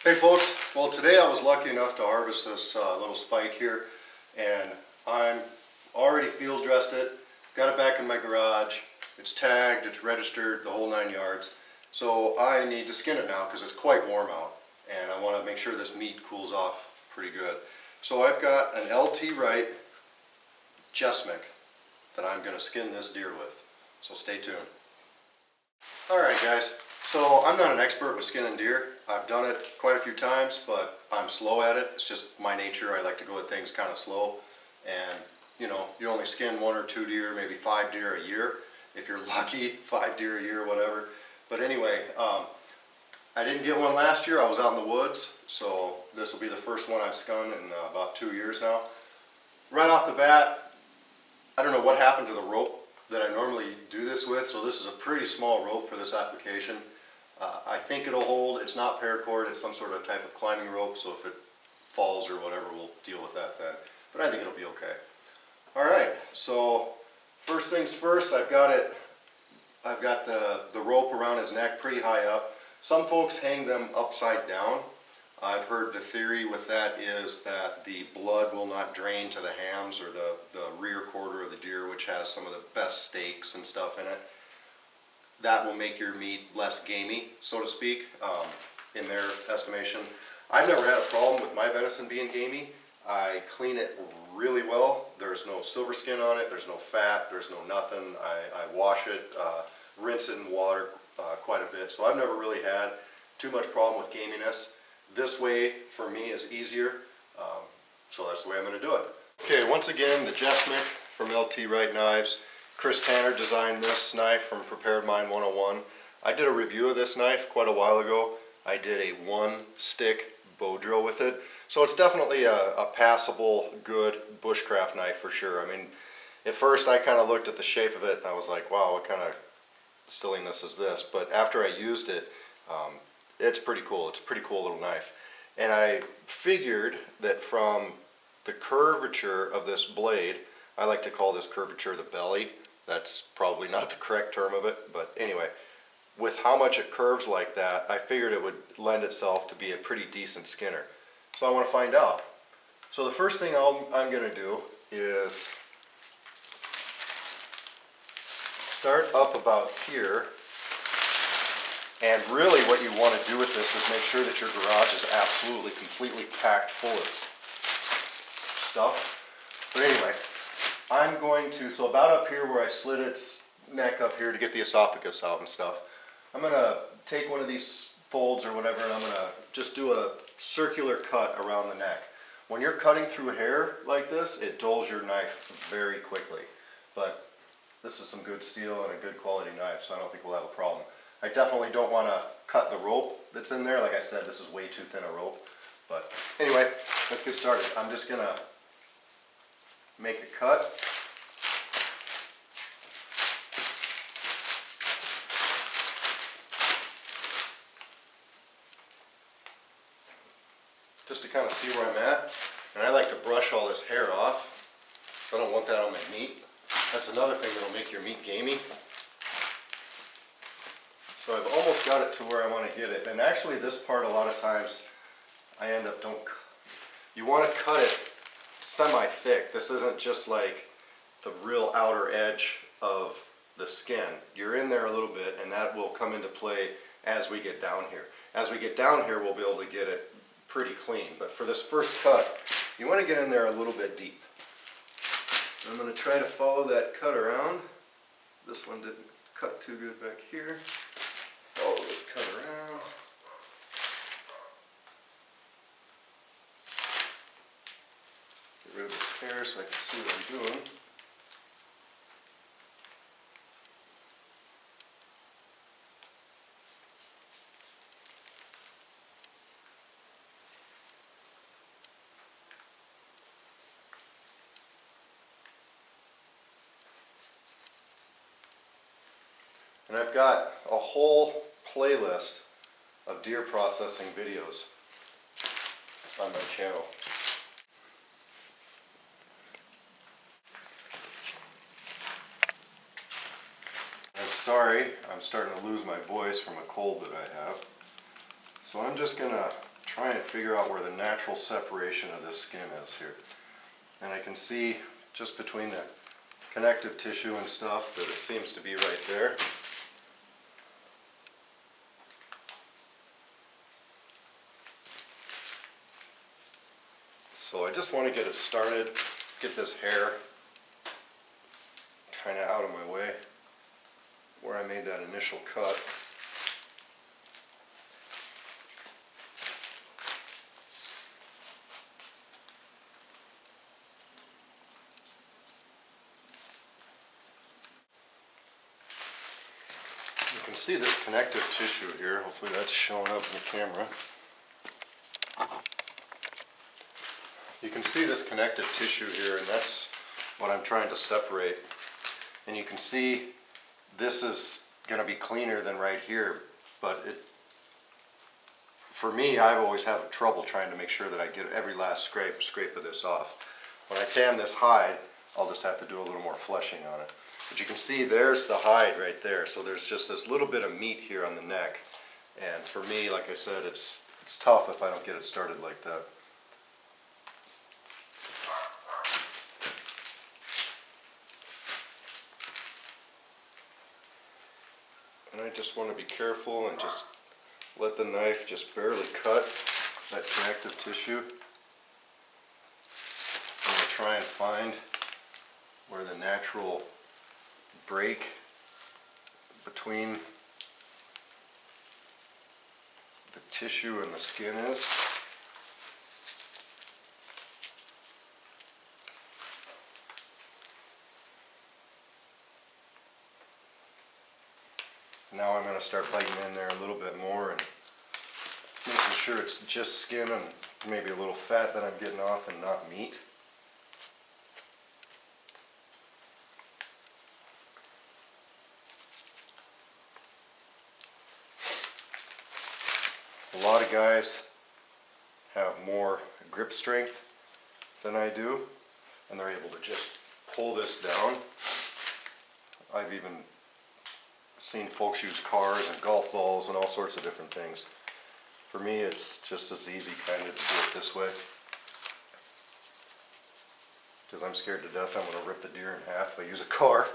Hey folks, well today I was lucky enough to harvest this little spike here, and I'm already field dressed it, got it back in my garage, it's tagged, it's registered, the whole 9 yards. So I need to skin it now because it's quite warm out and I want to make sure this meat cools off pretty good. So I've got an LT Wright Jessmuk that I'm going to skin this deer with, so stay tuned. Alright guys, so I'm not an expert with skinning deer. I've done it quite a few times, but I'm slow at it. It's just my nature. I like to go at things kind of slow. And you know, you only skin 1 or 2 deer, maybe 5 deer a year. If you're lucky, 5 deer a year or whatever. But anyway, I didn't get one last year. I was out in the woods, so this will be the first one I've skun in about 2 years now. Right off the bat, I don't know what happened to the rope that I normally do this with, so this is a pretty small rope for this application. I think it'll hold. It's not paracord, it's some sort of type of climbing rope, so if it falls or whatever, we'll deal with that then. But I think it'll be okay. Alright, so first things first, I've got the rope around his neck pretty high up. Some folks hang them upside down. I've heard the theory with that is that the blood will not drain to the hams or the rear quarter of the deer, which has some of the best steaks and stuff in it. That will make your meat less gamey, so to speak, in their estimation. I've never had a problem with my venison being gamey. I clean it really well. There's no silver skin on it, there's no fat, there's no nothing. I wash it, rinse it in water quite a bit, so I've never really had too much problem with gaminess. This way, for me, is easier, so that's the way I'm going to do it. Okay, once again, the Jessmuk from LT Wright Knives. Chris Tanner designed this knife from Prepared Mind 101. I did a review of this knife quite a while ago. I did a 1-stick bow drill with it. So it's definitely a passable, good bushcraft knife for sure. I mean, at first I kind of looked at the shape of it and I was like, wow, what kind of silliness is this? But after I used it, it's pretty cool. It's a pretty cool little knife. And I figured that from the curvature of this blade, I like to call this curvature the belly. That's probably not the correct term of it, but anyway, with how much it curves like that, I figured it would lend itself to be a pretty decent skinner. So I want to find out. So the first thing I'm going to do is start up about here, and really what you want to do with this is make sure that your garage is absolutely completely packed full of stuff. But anyway, I'm going to, so about up here where I slid its neck up here to get the esophagus out and stuff, I'm going to take one of these folds or whatever and I'm going to just do a circular cut around the neck. When you're cutting through hair like this, it dulls your knife very quickly. But this is some good steel and a good quality knife, so I don't think we'll have a problem. I definitely don't want to cut the rope that's in there. Like I said, this is way too thin a rope. But anyway, let's get started. I'm just going to make a cut. Just to kind of see where I'm at. And I like to brush all this hair off. I don't want that on my meat. That's another thing that'll make your meat gamey. So I've almost got it to where I want to get it. And actually this part a lot of times I end up you want to cut it semi-thick. This isn't just like the real outer edge of the skin. You're in there a little bit and that will come into play as we get down here. As we get down here we'll be able to get it pretty clean. But for this first cut, you want to get in there a little bit deep. I'm going to try to follow that cut around. This one didn't cut too good back here. Follow this cut around. Get rid of this hair so I can see what I'm doing. And I've got a whole playlist of deer processing videos on my channel. I'm sorry, I'm starting to lose my voice from a cold that I have. So I'm just going to try and figure out where the natural separation of this skin is here. And I can see just between the connective tissue and stuff that it seems to be right there. So I just want to get it started, get this hair kind of out of my way where I made that initial cut. You can see this connective tissue here, hopefully that's showing up in the camera. You can see this connective tissue here, and that's what I'm trying to separate. And you can see this is going to be cleaner than right here, but for me, I've always had trouble trying to make sure that I get every last scrape of this off. When I tan this hide, I'll just have to do a little more fleshing on it. But you can see there's the hide right there, so there's just this little bit of meat here on the neck. And for me, like I said, it's tough if I don't get it started like that. And I just want to be careful and just let the knife just barely cut that connective tissue. I'm going to try and find where the natural break between the tissue and the skin is. Now I'm going to start biting in there a little bit more and making sure it's just skin and maybe a little fat that I'm getting off and not meat. A lot of guys have more grip strength than I do, and they're able to just pull this down. I've even seen folks use cars and golf balls and all sorts of different things. For me, it's just as easy kind of to do it this way, because I'm scared to death I'm going to rip the deer in half if I use a car.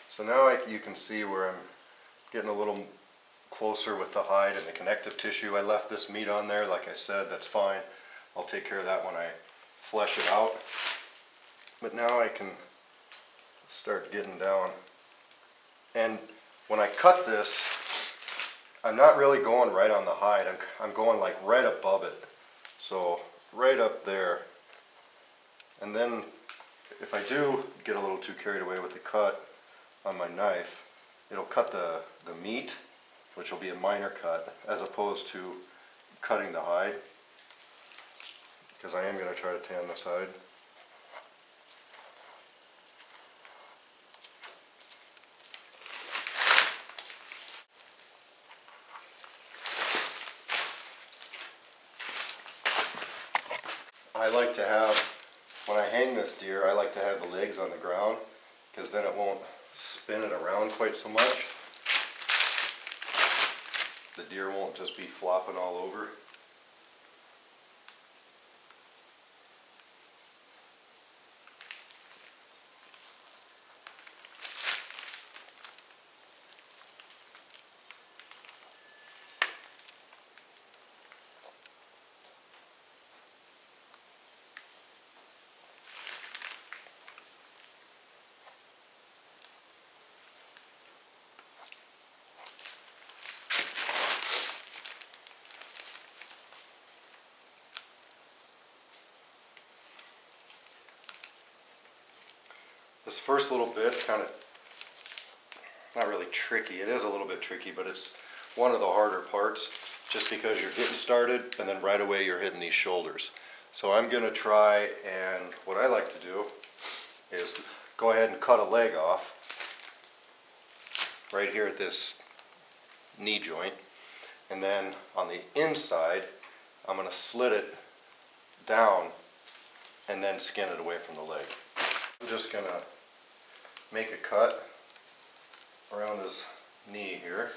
So now you can see where I'm getting a little closer with the hide and the connective tissue. I left this meat on there, like I said, that's fine. I'll take care of that when I flesh it out. But now I can start getting down. And when I cut this, I'm not really going right on the hide. I'm going like right above it. So right up there. And then if I do get a little too carried away with the cut on my knife, it'll cut the meat, which will be a minor cut, as opposed to cutting the hide, because I am going to try to tan this hide. I like to have, when I hang this deer, I like to have the legs on the ground, because then it won't spin it around quite so much. The deer won't just be flopping all over. This first little bit's kind of not really tricky. It is a little bit tricky, but it's one of the harder parts, just because you're getting started and then right away you're hitting these shoulders. So I'm going to try, and what I like to do is go ahead and cut a leg off right here at this knee joint, and then on the inside I'm going to slit it down and then skin it away from the leg. I'm just going to make a cut around his knee here.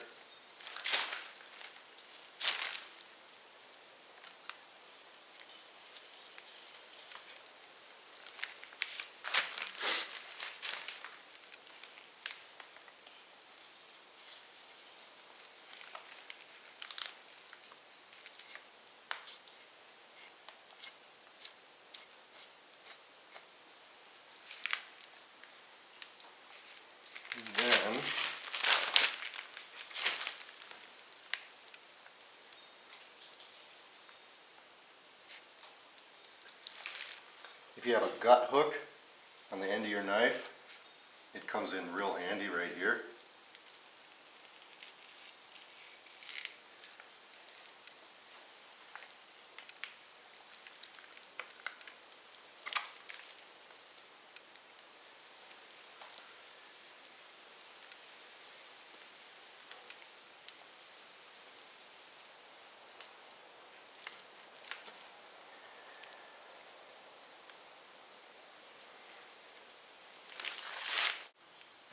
Then if you have a gut hook on the end of your knife, it comes in real handy right here.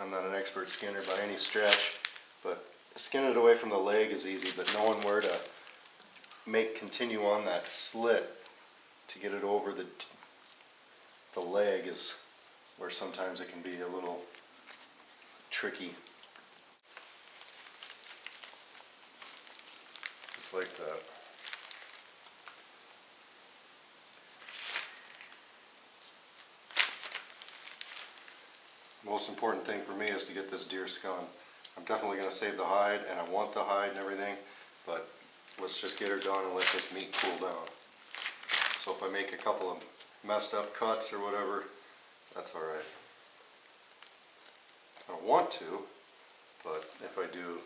I'm not an expert skinner by any stretch, but skinning it away from the leg is easy, but knowing where to continue on that slit to get it over the leg is where sometimes it can be a little tricky. Just like that. Most important thing for me is to get this deer skunned. I'm definitely going to save the hide, and I want the hide and everything, but let's just get her done and let this meat cool down. So if I make a couple of messed up cuts or whatever, that's alright. I don't want to, but if I do,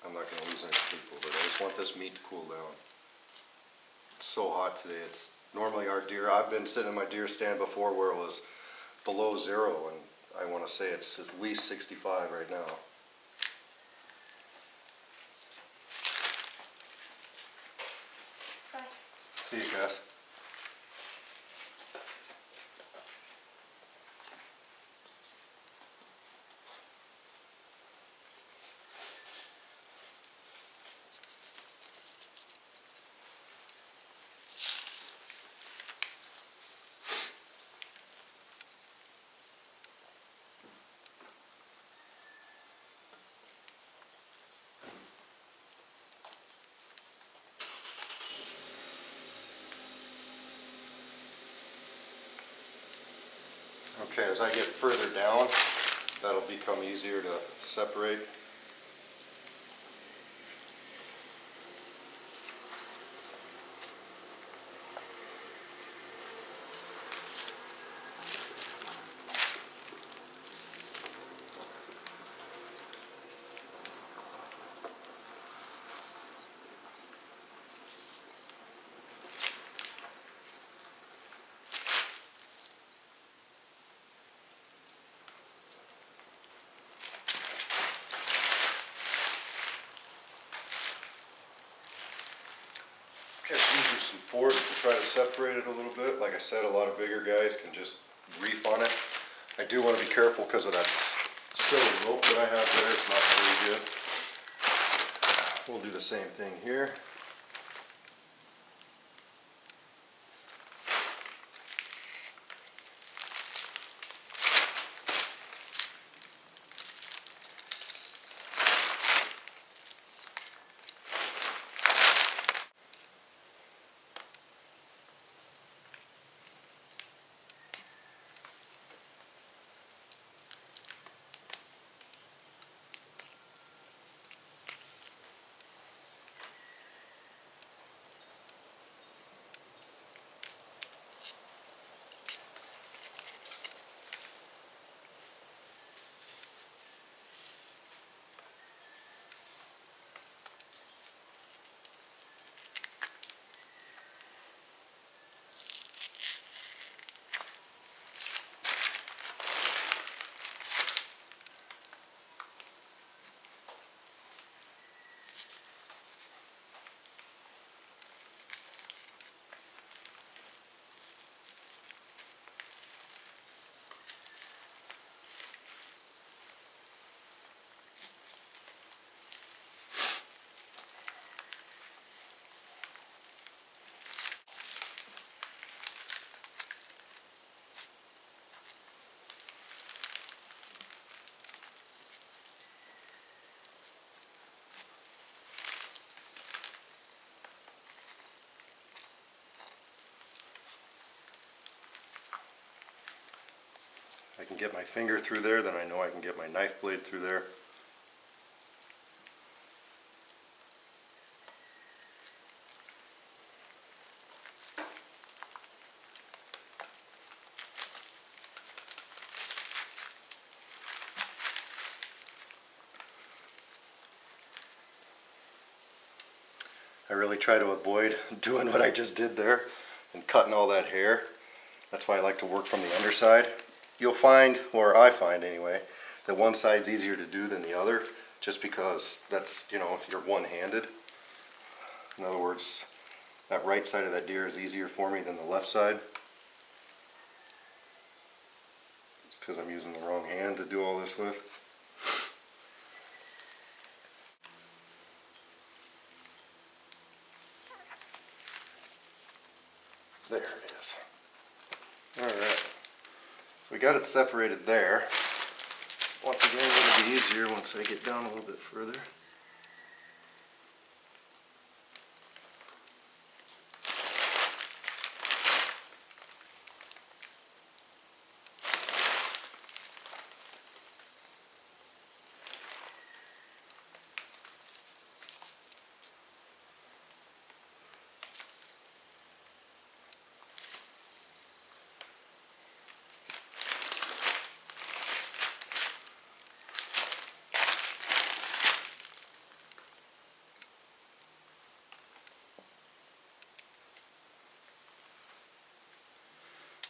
I'm not going to lose any sleep over it. I just want this meat to cool down. It's so hot today. It's normally our deer, I've been sitting in my deer stand before where it was below 0, and I want to say it's at least 65 right now. Bye. See you guys. Okay, as I get further down, that'll become easier to separate. Just using some force to try to separate it a little bit. Like I said, a lot of bigger guys can just reef on it. I do want to be careful because of that silly rope that I have there. It's not very good. We'll do the same thing here. I can get my finger through there, then I know I can get my knife blade through there. I really try to avoid doing what I just did there and cutting all that hair. That's why I like to work from the underside. You'll find, or I find anyway, that one side's easier to do than the other, just because that's, you know, you're one-handed. In other words, that right side of that deer is easier for me than the left side. It's because I'm using the wrong hand to do all this with. There it is. Alright, so we got it separated there. Once again, it'll be easier once I get down a little bit further.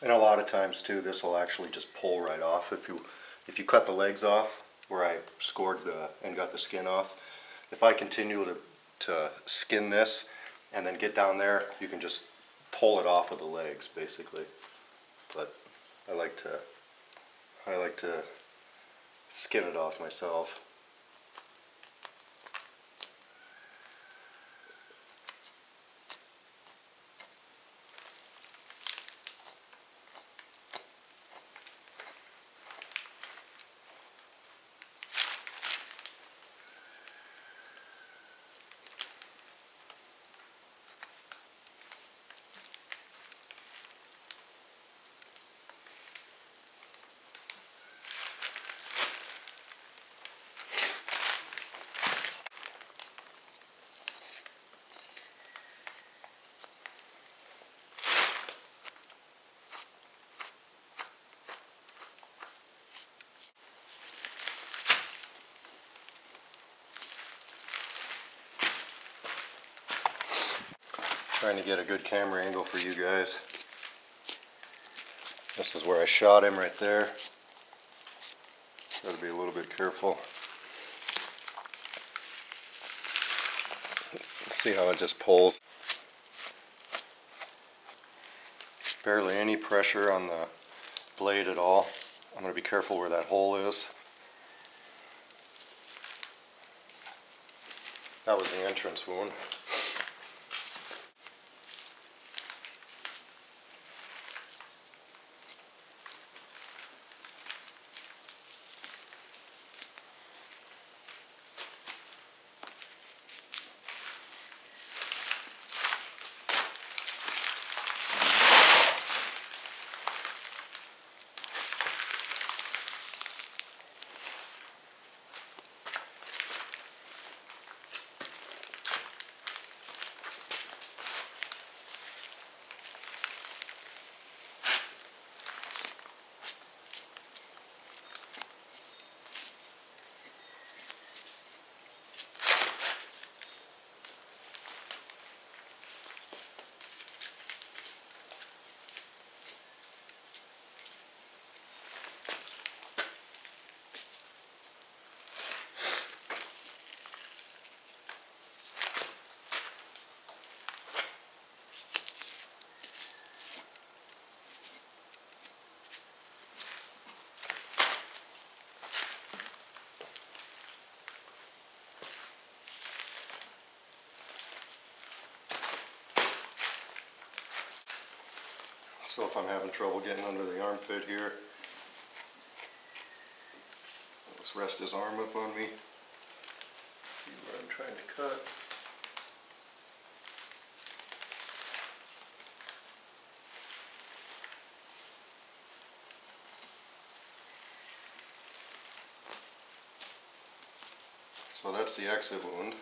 And a lot of times too, this will actually just pull right off. If you cut the legs off where I scored and got the skin off, if I continue to skin this and then get down there, you can just pull it off of the legs basically. But I like to skin it off myself. Trying to get a good camera angle for you guys. This is where I shot him right there. Got to be a little bit careful. Let's see how it just pulls. Barely any pressure on the blade at all. I'm going to be careful where that hole is. That was the entrance wound. So if I'm having trouble getting under the armpit here, I'll just rest his arm up on me. See where I'm trying to cut. So that's the exit wound.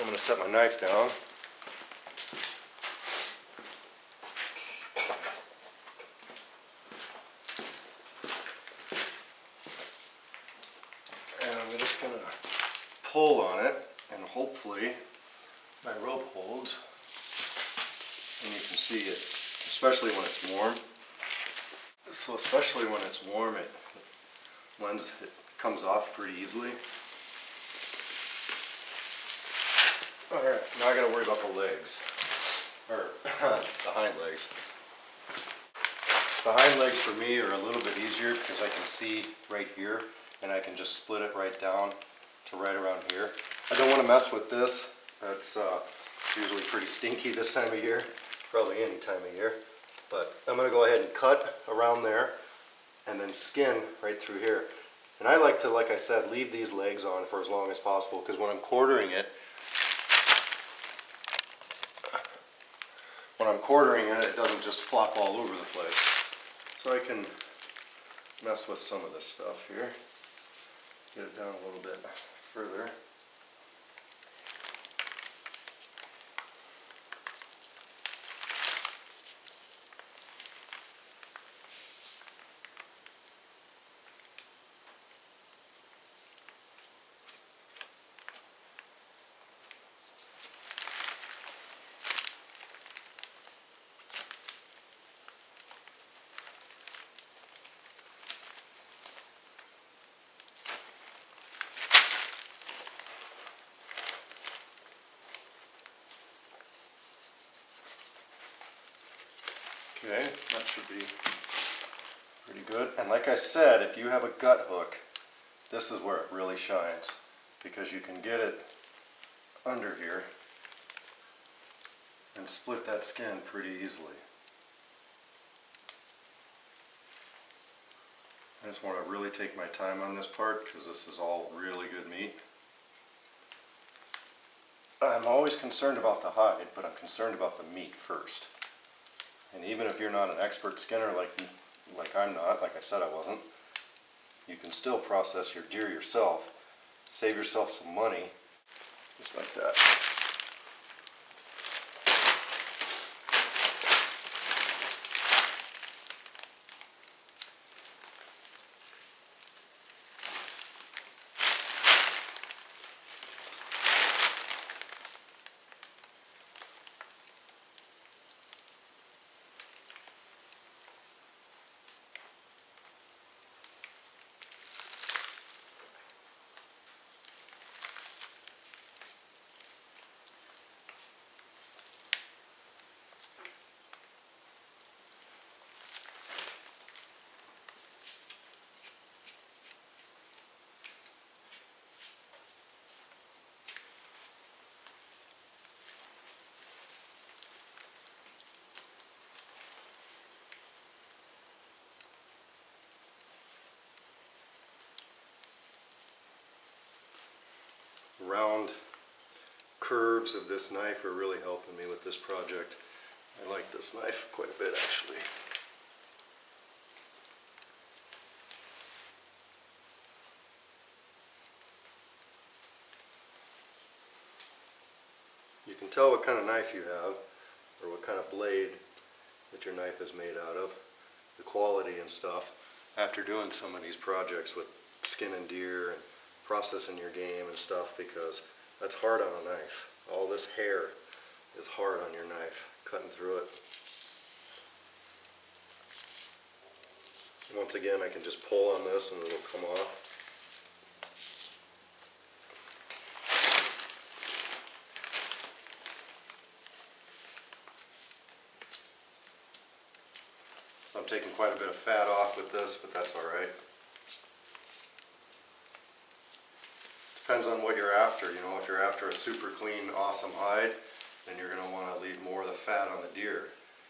I'm going to set my knife down. And I'm just going to pull on it, and hopefully my rope holds. And you can see it, especially when it's warm. So especially when it's warm, it comes off pretty easily. Alright, now I gotta worry about the legs, or the hind legs. The hind legs for me are a little bit easier because I can see right here and I can just split it right down to right around here. I don't want to mess with this. That's usually pretty stinky this time of year, probably any time of year. But I'm going to go ahead and cut around there and then skin right through here. And I like to, like I said, leave these legs on for as long as possible because when I'm quartering it, it doesn't just flop all over the place. So I can mess with some of this stuff here. Get it down a little bit further. Okay, that should be pretty good. And like I said, if you have a gut hook, this is where it really shines because you can get it under here and split that skin pretty easily. I just want to really take my time on this part because this is all really good meat. I'm always concerned about the hide, but I'm concerned about the meat first. And even if you're not an expert skinner like I'm not, like I said I wasn't, you can still process your deer yourself, save yourself some money, just like that. Round curves of this knife are really helping me with this project. I like this knife quite a bit actually. You can tell what kind of knife you have or what kind of blade that your knife is made out of, the quality and stuff, after doing some of these projects with skinning deer and processing your game and stuff, because that's hard on a knife. All this hair is hard on your knife, cutting through it. Once again, I can just pull on this and it'll come off. So I'm taking quite a bit of fat off with this, but that's all right. Depends on what you're after. You know, if you're after a super clean, awesome hide, then you're going to want to leave more of the fat on the deer,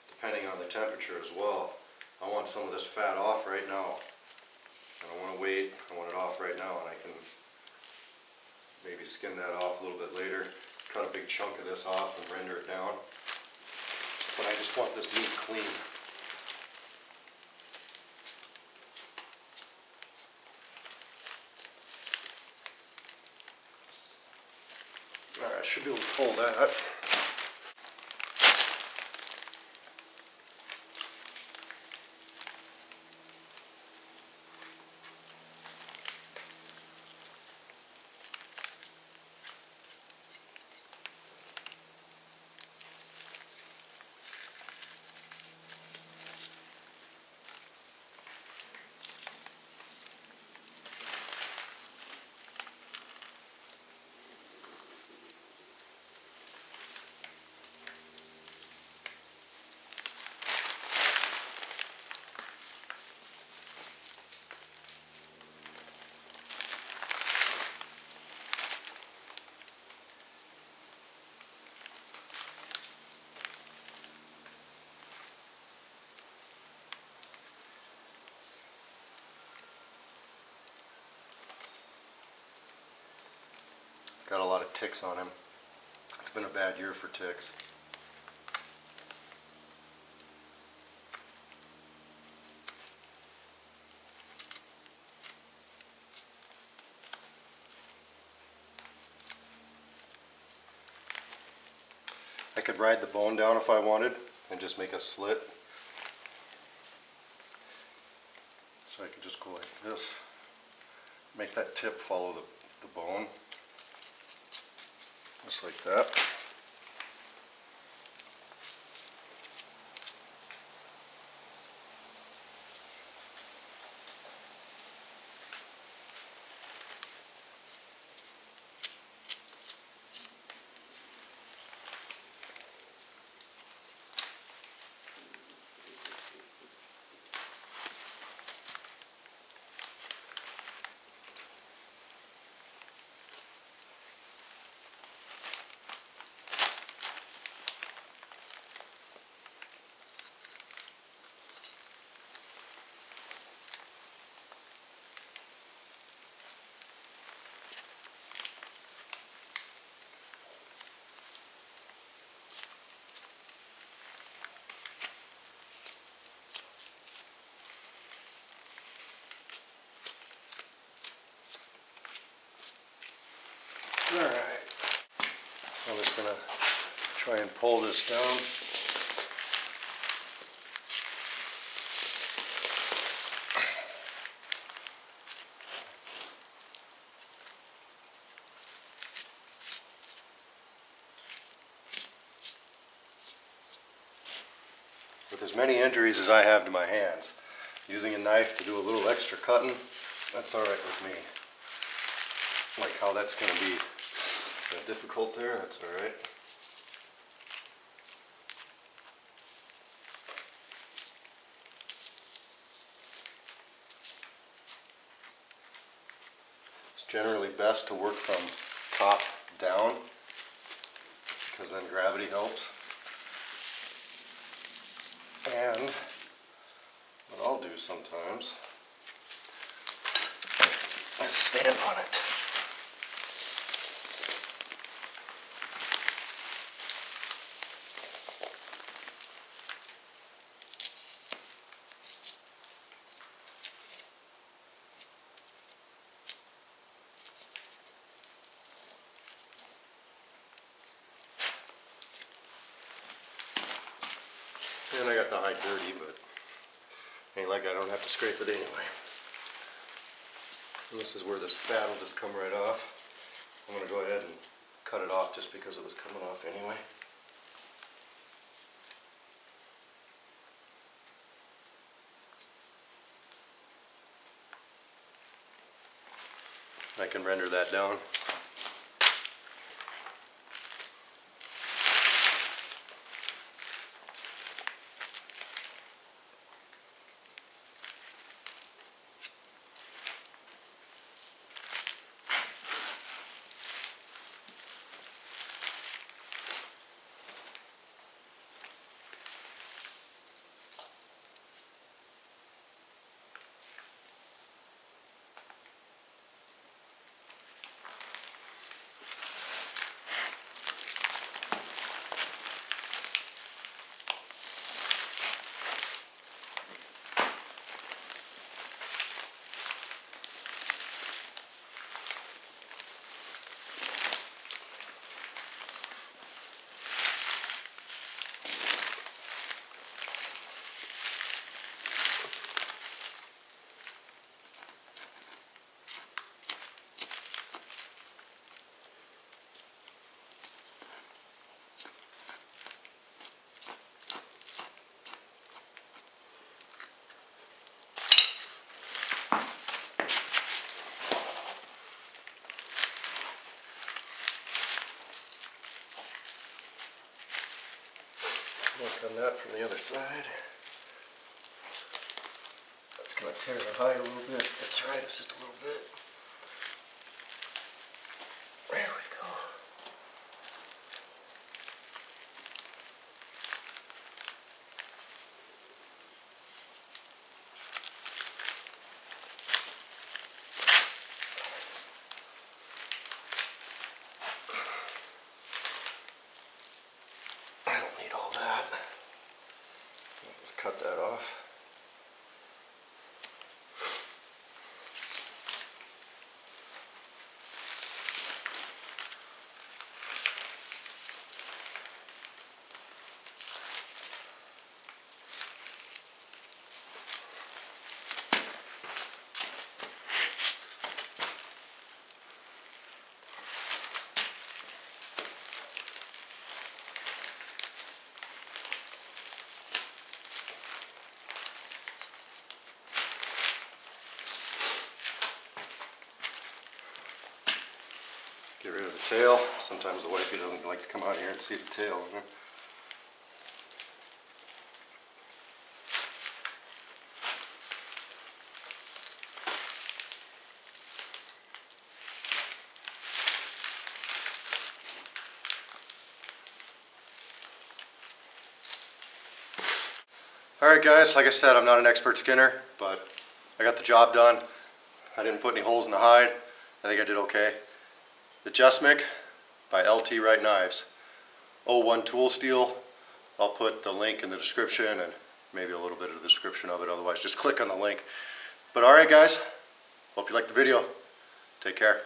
depending on the temperature as well. I want some of this fat off right now. I don't want to wait. I want it off right now, and I can maybe skin that off a little bit later, cut a big chunk of this off and render it down. But I just want this meat clean. Alright, I should be able to pull that. Got a lot of ticks on him. It's been a bad year for ticks. I could ride the bone down if I wanted and just make a slit. So I could just go like this. Make that tip follow the bone. Just like that. Alright, I'm just going to try and pull this down. With as many injuries as I have to my hands, using a knife to do a little extra cutting, that's alright with me. Like how that's going to be difficult there, that's alright. It's generally best to work from top down because then gravity helps. And what I'll do sometimes is stand on it. And I got the hide dirty, but ain't like I don't have to scrape it anyway. And this is where this fat will just come right off. I'm going to go ahead and cut it off just because it was coming off anyway. I can render that down. Work on that from the other side. That's going to tear the hide a little bit. That's right, it's just a little bit. There we go. I don't need all that. Let's cut that off. Get rid of the tail. Sometimes the wifey doesn't like to come out here and see the tail. You know? Alright guys, like I said, I'm not an expert skinner, but I got the job done. I didn't put any holes in the hide. I think I did okay. The Jessmuk by LT Wright Knives. 01 tool steel. I'll put the link in the description and maybe a little bit of the description of it, otherwise just click on the link. But alright guys, hope you liked the video. Take care.